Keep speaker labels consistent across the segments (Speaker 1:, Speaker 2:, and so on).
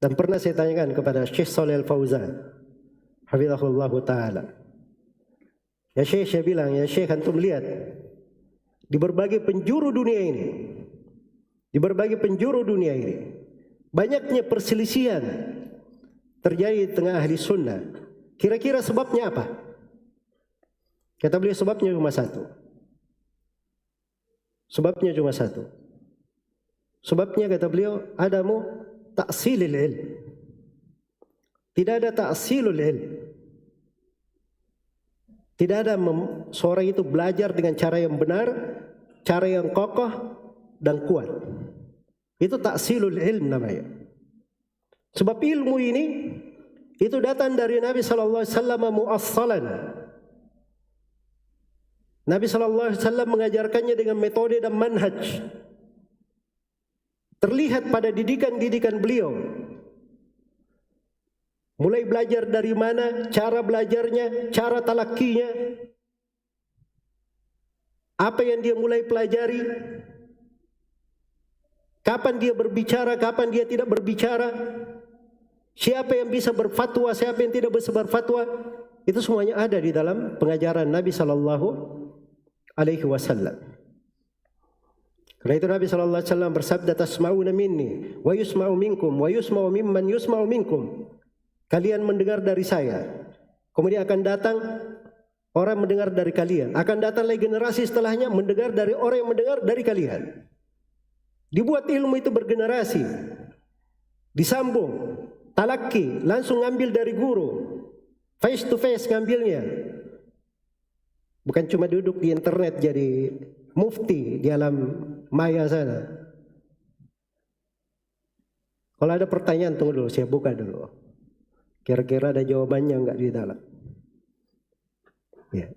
Speaker 1: Dan pernah saya tanyakan kepada Syekh Shalih Al-Fauzan, hafizahullah ta'ala. Ya Syekh, saya bilang, ya Syekh, antum lihat di berbagai penjuru dunia ini, banyaknya perselisihan terjadi di tengah ahli sunnah. Kira-kira sebabnya apa? Kata beliau, sebabnya cuma satu. Sebabnya kata beliau, adamu ta'silil ilm. Tidak ada ta'silul ilm. Tidak ada seorang itu belajar dengan cara yang benar, cara yang kokoh dan kuat. Itu ta'silul ilm namanya. Sebab ilmu ini itu datang dari Nabi sallallahu alaihi wasallam muassalan. Nabi sallallahu alaihi wasallam mengajarkannya dengan metode dan manhaj. Terlihat pada didikan-didikan beliau. Mulai belajar dari mana, cara belajarnya, cara talakkinya, apa yang dia mulai pelajari, kapan dia berbicara, kapan dia tidak berbicara, siapa yang bisa berfatwa, siapa yang tidak bisa berfatwa, itu semuanya ada di dalam pengajaran Nabi sallallahu alaihi wasallam. Karena itu Nabi sallallahu alaihi wasallam bersabda, tasma'una minni wa yusma'u minkum wa yusma'u mimman yusma'u minkum. Kalian mendengar dari saya, kemudian akan datang orang mendengar dari kalian, akan datang lagi generasi setelahnya mendengar dari orang yang mendengar dari kalian. Dibuat ilmu itu bergenerasi, disambung, talakki, langsung ngambil dari guru, face to face ngambilnya. Bukan cuma duduk di internet jadi mufti di alam maya sana. Kalau ada pertanyaan, tunggu dulu, saya buka dulu. Kira-kira ada jawabannya enggak di dalam. Ya.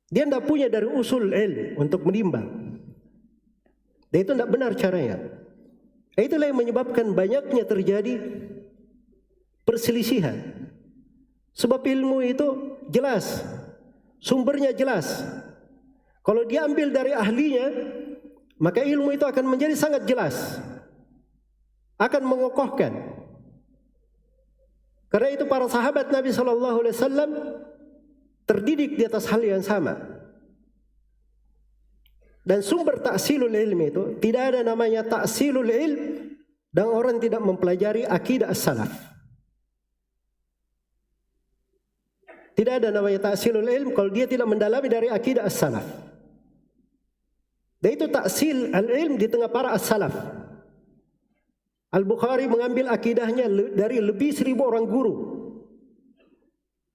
Speaker 1: Dia tidak punya dari usul ilmu untuk menimbang. Dan itu tidak benar caranya. Itulah yang menyebabkan banyaknya terjadi perselisihan. Sebab ilmu itu jelas, sumbernya jelas. Kalau dia ambil dari ahlinya, maka ilmu itu akan menjadi sangat jelas, akan mengokohkan. Karena itu para sahabat Nabi sallallahu alaihi wasallam terdidik di atas hal yang sama. Dan sumber ta'silul ilmi itu tidak ada namanya ta'silul ilm dan orang tidak mempelajari akidah as-salaf. Tidak ada namanya ta'silul ilm kalau dia tidak mendalami dari akidah as-salaf. Dan itu ta'sil al-ilm di tengah para as-salaf. Al-Bukhari mengambil akidahnya dari lebih 1000 orang guru.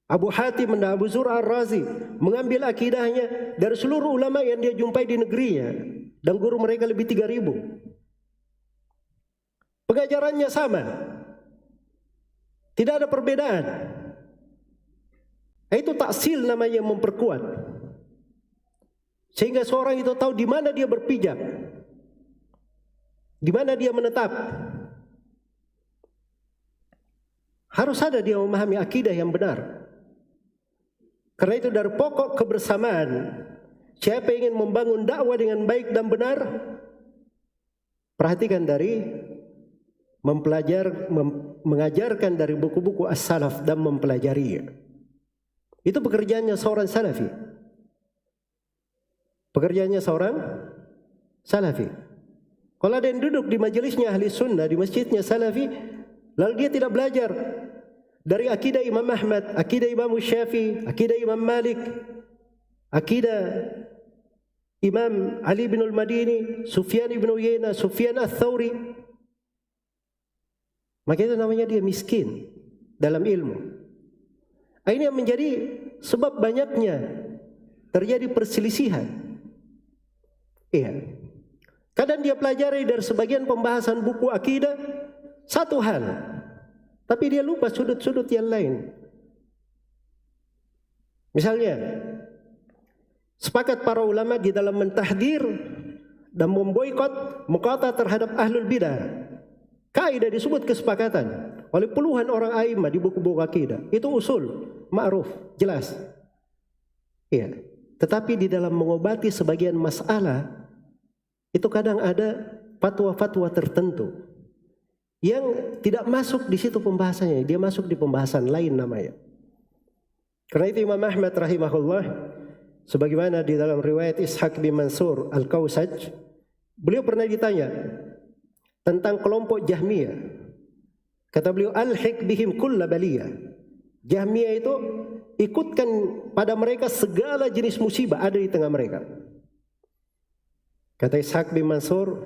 Speaker 1: Abu Hatim dan Abu Zur'ah Ar-Razi mengambil akidahnya dari seluruh ulama yang dia jumpai di negerinya. Dan guru mereka lebih 3000. Pengajarannya sama. Tidak ada perbedaan. Itu taksil namanya, memperkuat. Sehingga seorang itu tahu di mana dia berpijak, di mana dia menetap. Harus ada dia memahami akidah yang benar. Karena itu dari pokok kebersamaan, siapa yang ingin membangun dakwah dengan baik dan benar, perhatikan dari mengajarkan dari buku-buku as-salaf dan mempelajarinya. Itu pekerjaannya seorang salafi. Pekerjaannya seorang salafi. Kalau ada yang duduk di majelisnya ahli sunnah, di masjidnya salafi, lalu dia tidak belajar dari akidah Imam Ahmad, akidah Imam Syafi'i, akidah Imam Malik, akidah Imam Ali bin al-Madini, Sufyan bin Uyainah, Sufyan al-Thawri, maka itu namanya dia miskin dalam ilmu. Ini yang menjadi sebab banyaknya terjadi perselisihan. Iya. Kadang dia pelajari dari sebagian pembahasan buku akidah satu hal, tapi dia lupa sudut-sudut yang lain. Misalnya, sepakat para ulama di dalam mentahdir dan memboikot muqata terhadap ahlul bidah. Kaidah disebut kesepakatan oleh puluhan orang a'immah di buku-buku akidah. Itu usul, ma'ruf, jelas. Iya. Tetapi di dalam mengobati sebagian masalah, itu kadang ada fatwa-fatwa tertentu yang tidak masuk di situ pembahasannya, dia masuk di pembahasan lain namanya. Karena itu Imam Ahmad rahimahullah, sebagaimana di dalam riwayat Ishaq bin Mansur Al-Kausaj, beliau pernah ditanya tentang kelompok Jahmiyah. Kata beliau, alhiq bihim kulla baliyah. Jahmiyah itu ikutkan pada mereka segala jenis musibah ada di tengah mereka. Kata Ishaq bin Mansur,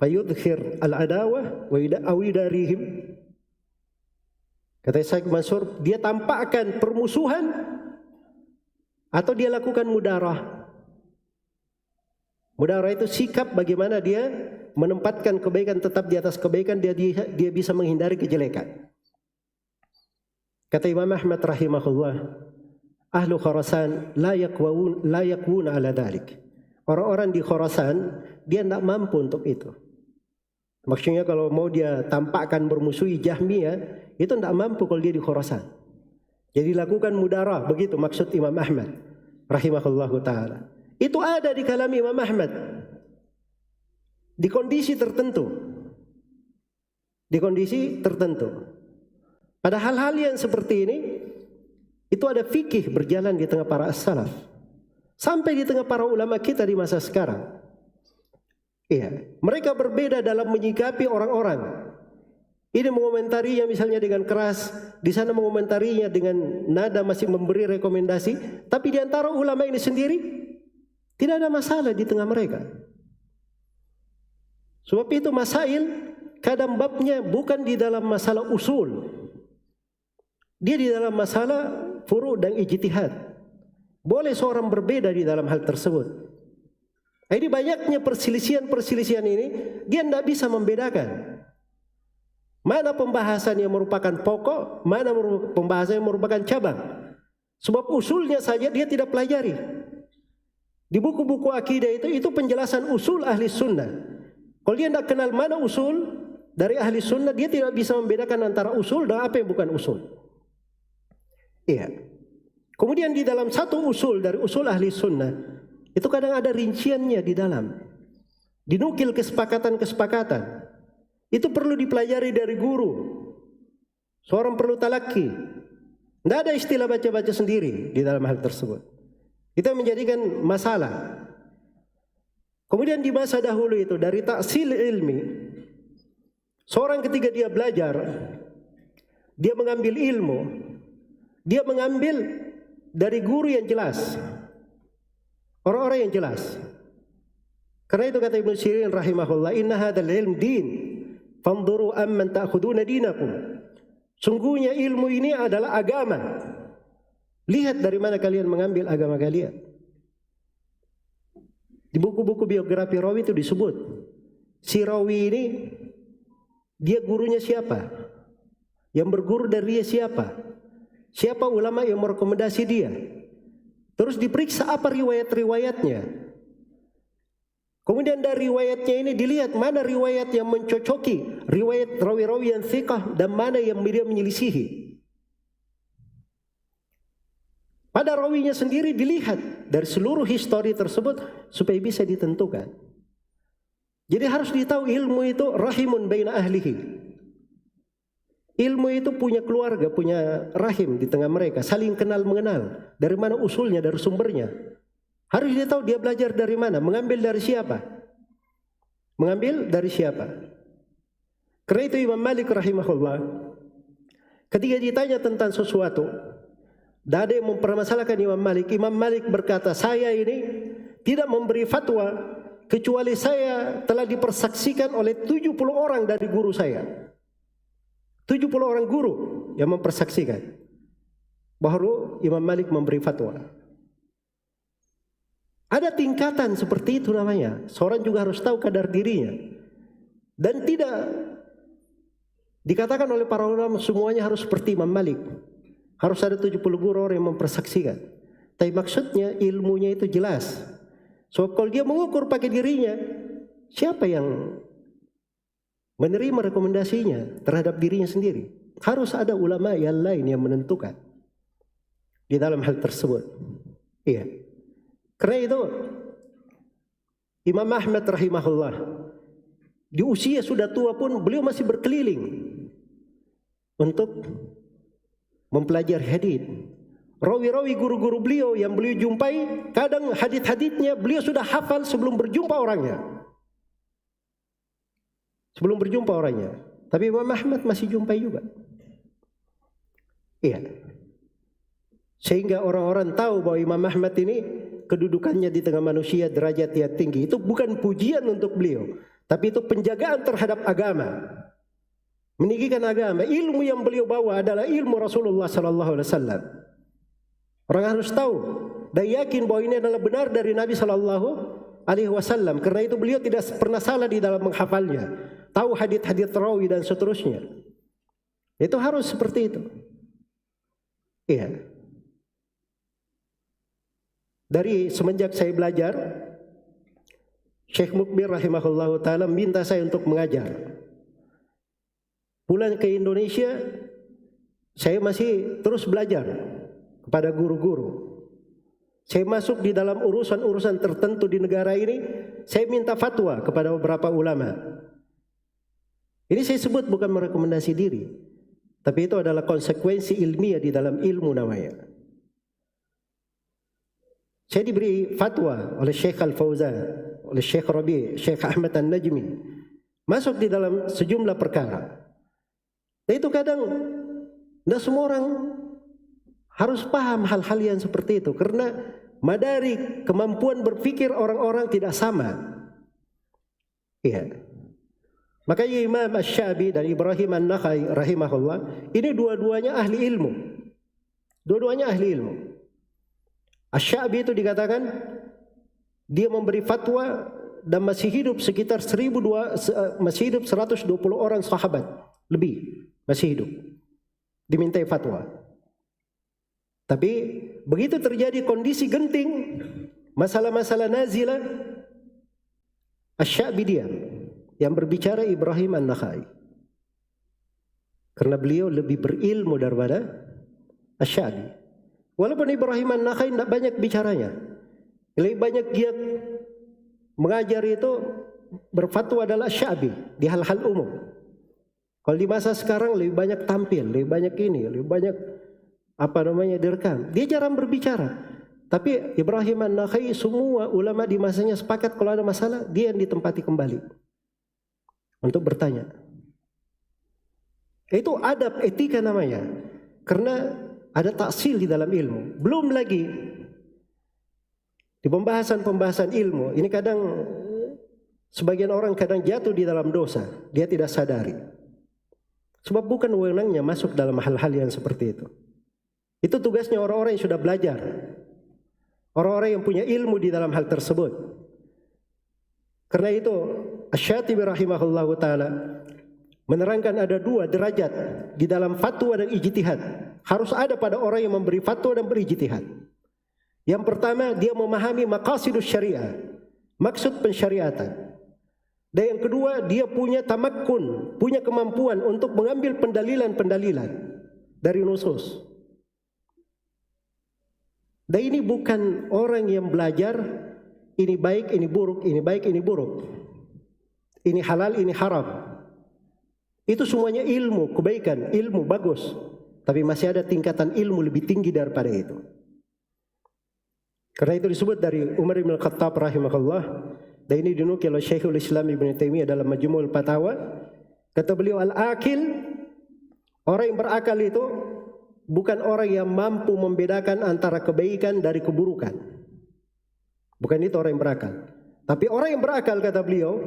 Speaker 1: fayudhir al-adawah wa awidarihim. Kata Ishaq bin Mansur, dia tampakkan permusuhan atau dia lakukan mudarah. Mudarah itu sikap bagaimana dia menempatkan kebaikan tetap di atas kebaikan, dia bisa menghindari kejelekan. Kata Imam Ahmad rahimahullah, ahlu Khurasan la yakwuna ala dhalik. Orang-orang di Khurasan dia tidak mampu untuk itu. Maksudnya kalau mau dia tampakkan bermusuhi Jahmiyah, itu tidak mampu kalau dia di Khurasan. Jadi lakukan mudarah, begitu maksud Imam Ahmad rahimahullahu ta'ala. Itu ada di kalam Imam Ahmad di kondisi tertentu. Di kondisi tertentu. Pada hal-hal yang seperti ini, itu ada fikih berjalan di tengah para as-salaf. Sampai di tengah para ulama kita di masa sekarang. Iya, mereka berbeda dalam menyikapi orang-orang. Ini mengomentarinya misalnya dengan keras, di sana mengomentarinya dengan nada masih memberi rekomendasi, tapi di antara ulama ini sendiri tidak ada masalah di tengah mereka. Sebab itu masail kadang babnya bukan di dalam masalah usul. Dia di dalam masalah furu' dan ijtihad. Boleh seorang berbeda di dalam hal tersebut. Jadi banyaknya perselisihan-perselisihan ini, dia tidak bisa membedakan mana pembahasan yang merupakan pokok, mana pembahasan yang merupakan cabang. Sebab usulnya saja dia tidak pelajari. Di buku-buku akidah itu penjelasan usul ahli sunnah. Kalau dia tidak kenal mana usul dari ahli sunnah, dia tidak bisa membedakan antara usul dan apa yang bukan usul. Iya. Kemudian di dalam satu usul dari usul ahli sunnah, itu kadang ada rinciannya di dalam. Dinukil kesepakatan-kesepakatan. Itu perlu dipelajari dari guru. Seorang perlu talaki. Tidak ada istilah baca-baca sendiri di dalam hal tersebut. Itu menjadikan masalah. Kemudian di masa dahulu itu, dari taksil ilmi, seorang ketika dia belajar, dia mengambil ilmu, dia mengambil dari guru yang jelas, orang-orang yang jelas. Karena itu kata Ibnu Sirin rahimahullah, inna hadzal ilm din, fanzuru amman ta'khuduna dinakum. Sungguhnya ilmu ini adalah agama. Lihat dari mana kalian mengambil agama kalian. Di buku-buku biografi rawi itu disebut, si rawi ini dia gurunya siapa? Yang berguru dari dia siapa? Siapa ulama yang merekomendasi dia? Terus diperiksa apa riwayat-riwayatnya. Kemudian dari riwayatnya ini dilihat mana riwayat yang mencocoki riwayat rawi-rawi yang thiqah dan mana yang dia menyelisihi. Pada rawinya sendiri dilihat dari seluruh histori tersebut supaya bisa ditentukan. Jadi harus ditahu ilmu itu rahimun baina ahlihi. Ilmu itu punya keluarga, punya rahim di tengah mereka, saling kenal mengenal. Dari mana usulnya, dari sumbernya. Harus dia tahu dia belajar dari mana, mengambil dari siapa. Mengambil dari siapa. Karena itu Imam Malik rahimahullah, ketika ditanya tentang sesuatu, tidak ada yang mempermasalahkan Imam Malik. Imam Malik berkata, saya ini tidak memberi fatwa kecuali saya telah dipersaksikan oleh 70 orang dari guru saya. 70 orang guru yang mempersaksikan. Baru Imam Malik memberi fatwa. Ada tingkatan seperti itu namanya. Seorang juga harus tahu kadar dirinya. Dan tidak dikatakan oleh para ulama semuanya harus seperti Imam Malik. Harus ada 70 guru orang yang mempersaksikan. Tapi maksudnya ilmunya itu jelas. So kalau dia mengukur pakai dirinya, siapa yang menerima rekomendasinya terhadap dirinya sendiri? Harus ada ulama yang lain yang menentukan di dalam hal tersebut. Iya. Karena itu Imam Ahmad rahimahullah Di usia sudah tua pun beliau masih berkeliling untuk mempelajari hadits. Rawi-rawi guru-guru beliau yang beliau jumpai, kadang hadits-haditsnya beliau sudah hafal sebelum berjumpa orangnya. Sebelum berjumpa orangnya. Tapi Imam Ahmad masih jumpai juga. Iya. Sehingga orang-orang tahu bahwa Imam Ahmad ini kedudukannya di tengah manusia, derajat yang tinggi. Itu bukan pujian untuk beliau, tapi itu penjagaan terhadap agama, meninggikan agama. Ilmu yang beliau bawa adalah ilmu Rasulullah sallallahu alaihi wasallam. Orang harus tahu dan yakin bahwa ini adalah benar dari Nabi sallallahu alaihi wasallam. Karena itu beliau tidak pernah salah di dalam menghafalnya. Tahu hadits-hadits rawi dan seterusnya. Itu harus seperti itu. Iya. Dari semenjak saya belajar, Syekh Mukbir rahimahullahu ta'ala minta saya untuk mengajar. Pulang ke Indonesia, saya masih terus belajar kepada guru-guru. Saya masuk di dalam urusan-urusan tertentu di negara ini, saya minta fatwa kepada beberapa ulama. Ini saya sebut bukan merekomendasi diri, tapi itu adalah konsekuensi ilmiah di dalam ilmu namanya. Saya diberi fatwa oleh Syekh Al-Fauzan, oleh Syekh Rabi, Syekh Ahmad An-Najmi, masuk di dalam sejumlah perkara. Dan itu kadang tidak semua orang harus paham hal-hal yang seperti itu, karena madarik kemampuan berpikir orang-orang tidak sama. Iya. Makanya Imam Asy-Syafi'i dan Ibrahim An-Nakhai rahimahullah, ini dua-duanya ahli ilmu. Dua-duanya ahli ilmu. Asy-Syafi'i itu dikatakan dia memberi fatwa dan masih hidup sekitar 120 orang sahabat lebih masih hidup dimintai fatwa. Tapi begitu terjadi kondisi genting, masalah-masalah nazilah, Asy-Syafi'i diam. Yang berbicara Ibrahim An-Nakhai, karena beliau lebih berilmu daripada Asy-Syafi'i. Walaupun Ibrahim An-Nakhai tidak banyak bicaranya, lebih banyak dia mengajar itu berfatwa adalah Asy-Syafi'i di hal-hal umum. Kalau di masa sekarang lebih banyak tampil, lebih banyak ini, lebih banyak direkam. Dia jarang berbicara. Tapi Ibrahim An-Nakhai, semua ulama di masanya sepakat kalau ada masalah dia yang ditempati kembali untuk bertanya. Itu adab etika namanya, karena ada taksil di dalam ilmu. Belum lagi di pembahasan-pembahasan ilmu ini kadang sebagian orang kadang jatuh di dalam dosa, dia tidak sadari. Sebab bukan wewenangnya masuk dalam hal-hal yang seperti itu. Itu tugasnya orang-orang yang sudah belajar, orang-orang yang punya ilmu di dalam hal tersebut. Karena itu Asy-Syatibi rahimahullahu ta'ala menerangkan ada dua derajat di dalam fatwa dan ijtihad. Harus ada pada orang yang memberi fatwa dan berijtihad. Yang pertama, dia memahami maqasidus syariah, maksud pensyariatan. Dan yang kedua, dia punya tamakkun, punya kemampuan untuk mengambil pendalilan-pendalilan dari nusus. Dan ini bukan orang yang belajar ini baik, ini buruk, ini baik, ini buruk, ini halal, ini haram. Itu semuanya ilmu, kebaikan, ilmu bagus. Tapi masih ada tingkatan ilmu lebih tinggi daripada itu. Karena itu disebut dari Umar bin Khattab rahimahullah, dan ini dinukil oleh Syekhul Islam Ibn Taimiyah dalam Majmu'ul Fatawa. Kata beliau, al-akil, orang yang berakal itu bukan orang yang mampu membedakan antara kebaikan dari keburukan. Bukan itu orang yang berakal. Tapi orang yang berakal, kata beliau,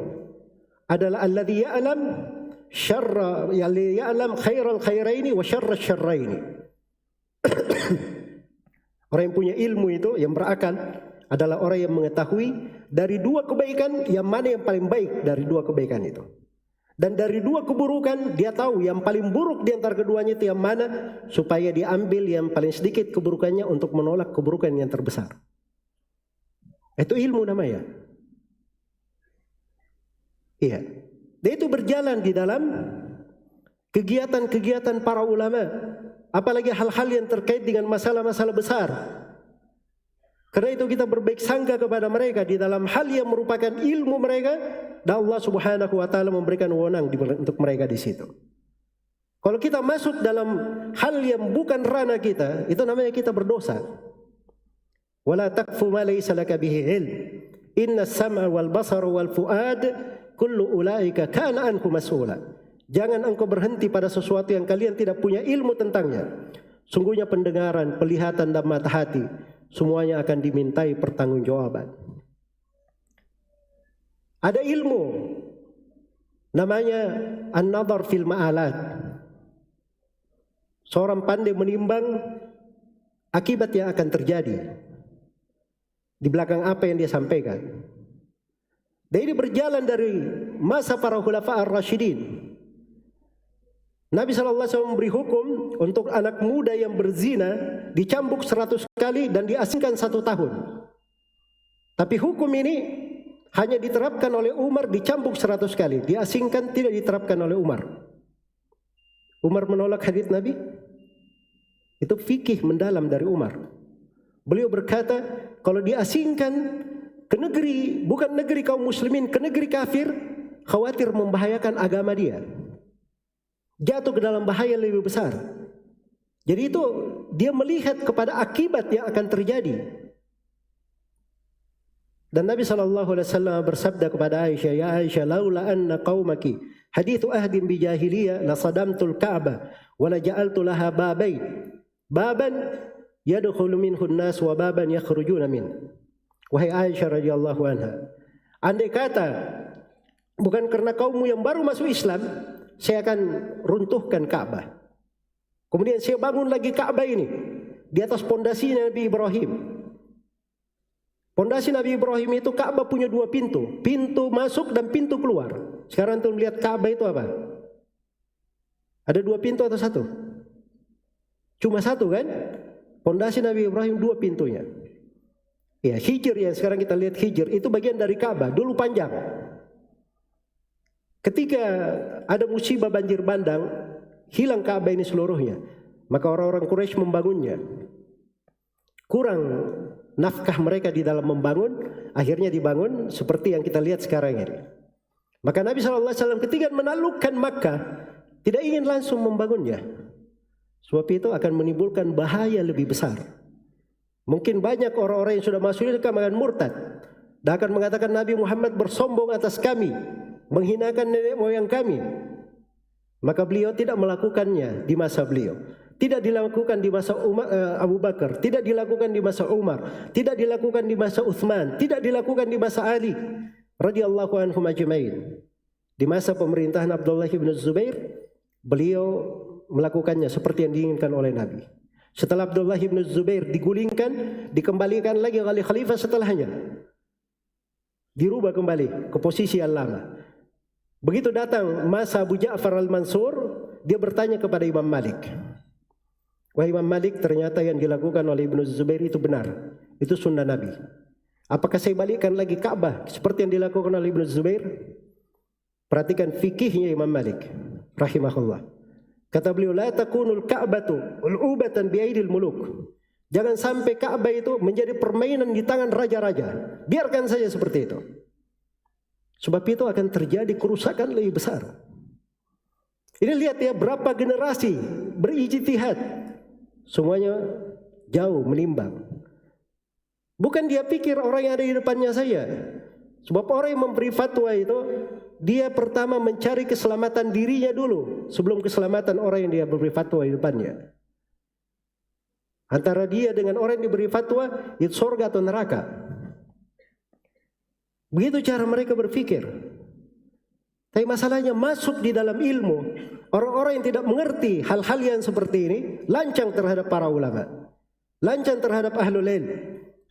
Speaker 1: adalah alladzi ya'lam syarra, ya'lam khairal khairaini wa syarra syarraini. Orang yang punya ilmu itu, yang berakal, adalah orang yang mengetahui dari dua kebaikan yang mana yang paling baik dari dua kebaikan itu. Dan dari dua keburukan dia tahu yang paling buruk di antara keduanya itu yang mana, supaya diambil yang paling sedikit keburukannya untuk menolak keburukan yang terbesar. Itu ilmu namanya. Iya. Dan itu berjalan di dalam kegiatan-kegiatan para ulama, apalagi hal-hal yang terkait dengan masalah-masalah besar. Karena itu kita berbaik sangka kepada mereka di dalam hal yang merupakan ilmu mereka, dan Allah Subhanahu wa taala memberikan wewenang untuk mereka di situ. Kalau kita masuk dalam hal yang bukan ranah kita, itu namanya kita berdosa. Wala taqfu ma laysa laka bihi ilm. Inna as-sam'a wal basara wal fuad kullu ulaika kana anhu mas'ula. Jangan engkau berhenti pada sesuatu yang kalian tidak punya ilmu tentangnya. Sungguhnya pendengaran, penglihatan dan mata hati semuanya akan dimintai pertanggungjawaban. Ada ilmu namanya an-nadhar fil ma'alat. Seorang pandai menimbang akibat yang akan terjadi di belakang apa yang dia sampaikan. Dan ini berjalan dari masa para khulafa ar-rasyidin. Nabi SAW memberi hukum untuk anak muda yang berzina dicambuk 100 kali dan diasingkan 1 tahun. Tapi hukum ini hanya diterapkan oleh Umar, dicambuk 100 kali, diasingkan tidak diterapkan oleh Umar. Umar menolak hadits Nabi. Itu fikih mendalam dari Umar. Beliau berkata, kalau diasingkan ke negeri, bukan negeri kaum muslimin, ke negeri kafir, khawatir membahayakan agama dia. Jatuh ke dalam bahaya lebih besar. Jadi itu dia melihat kepada akibat yang akan terjadi. Dan Nabi SAW bersabda kepada Aisyah, ya Aisyah, laula anna qaumaki hadithu ahdin bi jahiliyah la sadamtul Ka'bah wa la ja'altu laha babain. Baban yadkhulu minhu an-nas wa baban yakhrujuna min. Wahai Aisyah radhiyallahu anha, andai kata bukan karena kaummu yang baru masuk Islam, saya akan runtuhkan Ka'bah. Kemudian saya bangun lagi Ka'bah ini di atas pondasi Nabi Ibrahim. Pondasi Nabi Ibrahim itu Ka'bah punya 2 pintu, pintu masuk dan pintu keluar. Sekarang tuh lihat Ka'bah itu apa? Ada 2 pintu atau 1? Cuma 1 kan? Pondasi Nabi Ibrahim 2 pintunya. Ya, Hijr yang sekarang kita lihat Hijr itu bagian dari Ka'bah, dulu panjang. Ketika ada musibah banjir bandang, hilang Ka'bah ini seluruhnya. Maka orang-orang Quraisy membangunnya. Kurang nafkah mereka di dalam membangun, akhirnya dibangun seperti yang kita lihat sekarang ini. Maka Nabi SAW ketika menaklukkan Makkah, tidak ingin langsung membangunnya. Sebab itu akan menimbulkan bahaya lebih besar. Mungkin banyak orang-orang yang sudah masuk Islam akan murtad dan akan mengatakan Nabi Muhammad bersombong atas kami, menghinakan nenek moyang kami. Maka beliau tidak melakukannya di masa beliau. Tidak dilakukan di masa Abu Bakar, tidak dilakukan di masa Umar, tidak dilakukan di masa Uthman, tidak dilakukan di masa Ali radhiyallahu anhum ajmain. Di masa pemerintahan Abdullah bin Zubair, beliau melakukannya seperti yang diinginkan oleh Nabi. Setelah Abdullah bin Zubair digulingkan, dikembalikan lagi oleh khalifah setelahnya. Dirubah kembali ke posisi yang lama. Begitu datang masa Abu Ja'far al-Mansur, dia bertanya kepada Imam Malik. Wahai Imam Malik, ternyata yang dilakukan oleh Ibnu Zubair itu benar. Itu sunnah Nabi. Apakah saya balikkan lagi Ka'bah seperti yang dilakukan oleh Ibnu Zubair? Perhatikan fikihnya Imam Malik rahimahullah. Kata beliau, la takunul Ka'batu ul'ubatan biaidil muluk. Jangan sampai Ka'bah itu menjadi permainan di tangan raja-raja. Biarkan saja seperti itu. Sebab itu akan terjadi kerusakan lebih besar. Ini lihat ya, berapa generasi berijtihad, semuanya jauh menimbang. Bukan dia pikir orang yang ada di depannya saya. Sebab orang yang memberi fatwa itu, dia pertama mencari keselamatan dirinya dulu sebelum keselamatan orang yang dia beri fatwa di depannya. Antara dia dengan orang yang diberi fatwa, itu surga atau neraka. Begitu cara mereka berpikir. Tapi masalahnya masuk di dalam ilmu, orang-orang yang tidak mengerti hal-hal yang seperti ini lancang terhadap para ulama, lancang terhadap ahlul ilm,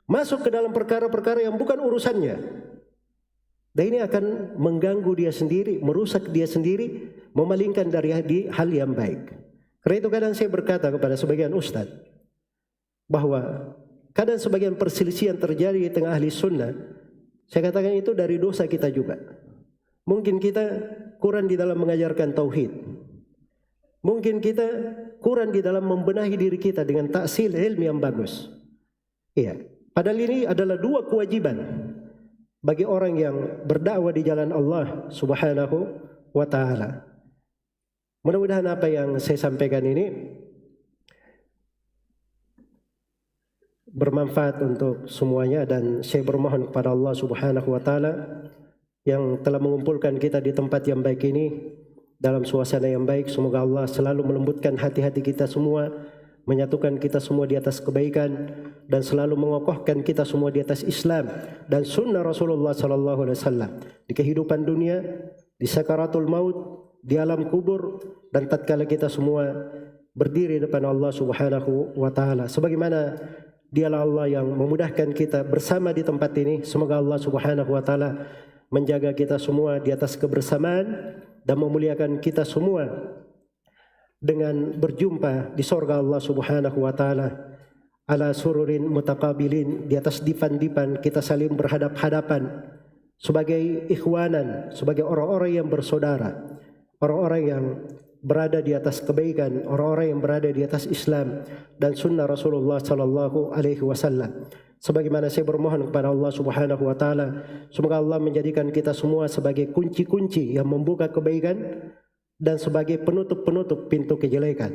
Speaker 1: masuk ke dalam perkara-perkara yang bukan urusannya. Dan ini akan mengganggu dia sendiri, merusak dia sendiri, memalingkan dari hal yang baik. Karena itu kadang saya berkata kepada sebagian ustaz bahwa kadang sebagian perselisihan terjadi di tengah ahli sunnah. Saya katakan itu dari dosa kita juga. Mungkin kita kurang di dalam mengajarkan tauhid. Mungkin kita kurang di dalam membenahi diri kita dengan taksil ilmu yang bagus. Iya. Padahal ini adalah dua kewajiban bagi orang yang berdakwah di jalan Allah Subhanahu wa taala. Mudah-mudahan apa yang saya sampaikan ini bermanfaat untuk semuanya, dan saya bermohon kepada Allah Subhanahu wa taala yang telah mengumpulkan kita di tempat yang baik ini dalam suasana yang baik. Semoga Allah selalu melembutkan hati-hati kita semua, menyatukan kita semua di atas kebaikan, dan selalu mengokohkan kita semua di atas Islam dan sunnah Rasulullah sallallahu alaihi wasallam di kehidupan dunia, di sakaratul maut, di alam kubur, dan tatkala kita semua berdiri depan Allah Subhanahu wa taala. Sebagaimana Dialah Allah yang memudahkan kita bersama di tempat ini. Semoga Allah Subhanahu wa taala menjaga kita semua di atas kebersamaan dan memuliakan kita semua dengan berjumpa di surga Allah Subhanahu wa taala ala sururin mutaqabilin, di atas dipan-dipan kita saling berhadap-hadapan sebagai ikhwanan, sebagai orang-orang yang bersaudara, orang-orang yang berada di atas kebaikan, orang-orang yang berada di atas Islam dan sunnah Rasulullah sallallahu alaihi wasallam. Sebagaimana saya bermohon kepada Allah Subhanahu wa taala, semoga Allah menjadikan kita semua sebagai kunci-kunci yang membuka kebaikan dan sebagai penutup-penutup pintu kejelekan.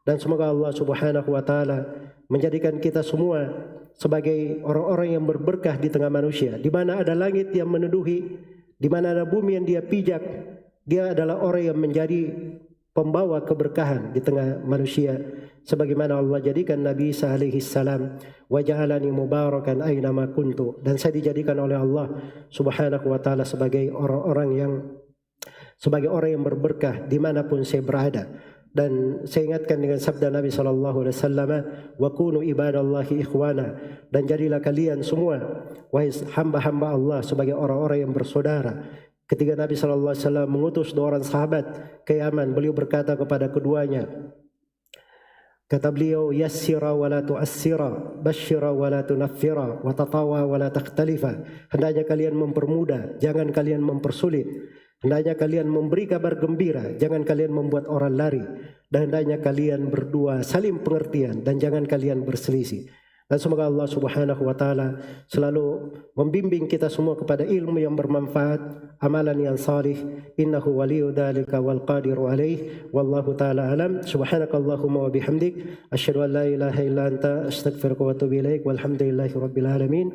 Speaker 1: Dan semoga Allah Subhanahu wa taala menjadikan kita semua sebagai orang-orang yang berberkah di tengah manusia. Di mana ada langit yang meneduhi, di mana ada bumi yang dia pijak, dia adalah orang yang menjadi pembawa keberkahan di tengah manusia, sebagaimana Allah jadikan Nabi Isa alaihi salam, wa ja'alani mubarakan aina ma kuntu, dan saya dijadikan oleh Allah Subhanahu wa taala sebagai orang yang berberkah dimanapun saya berada. Dan saya ingatkan dengan sabda Nabi sallallahu alaihi wasallam, wa kunu ibadallahi ikhwana, dan jadilah kalian semua wahai hamba-hamba Allah sebagai orang-orang yang bersaudara. Ketika Nabi SAW mengutus dua orang sahabat ke Yaman, beliau berkata kepada keduanya, kata beliau, yassira wa la tu'assira, basyira wa la tunaffira, wa tatawa wa la takhtalifa. Hendaknya kalian mempermudah, jangan kalian mempersulit. Hendaknya kalian memberi kabar gembira, jangan kalian membuat orang lari. Dan hendaknya kalian berdua saling pengertian, dan jangan kalian berselisih. Dan semoga Allah Subhanahu wa taala selalu membimbing kita semua kepada ilmu yang bermanfaat, amalan yang salih. Innahu waliyyu dzalika wal qadiru alaih. Wallahu taala alam. Subhanakallahumma wa bihamdik, asyhadu an la ilaha illa anta, astaghfiruka wa atubu ilaik. Walhamdulillahirabbil alamin.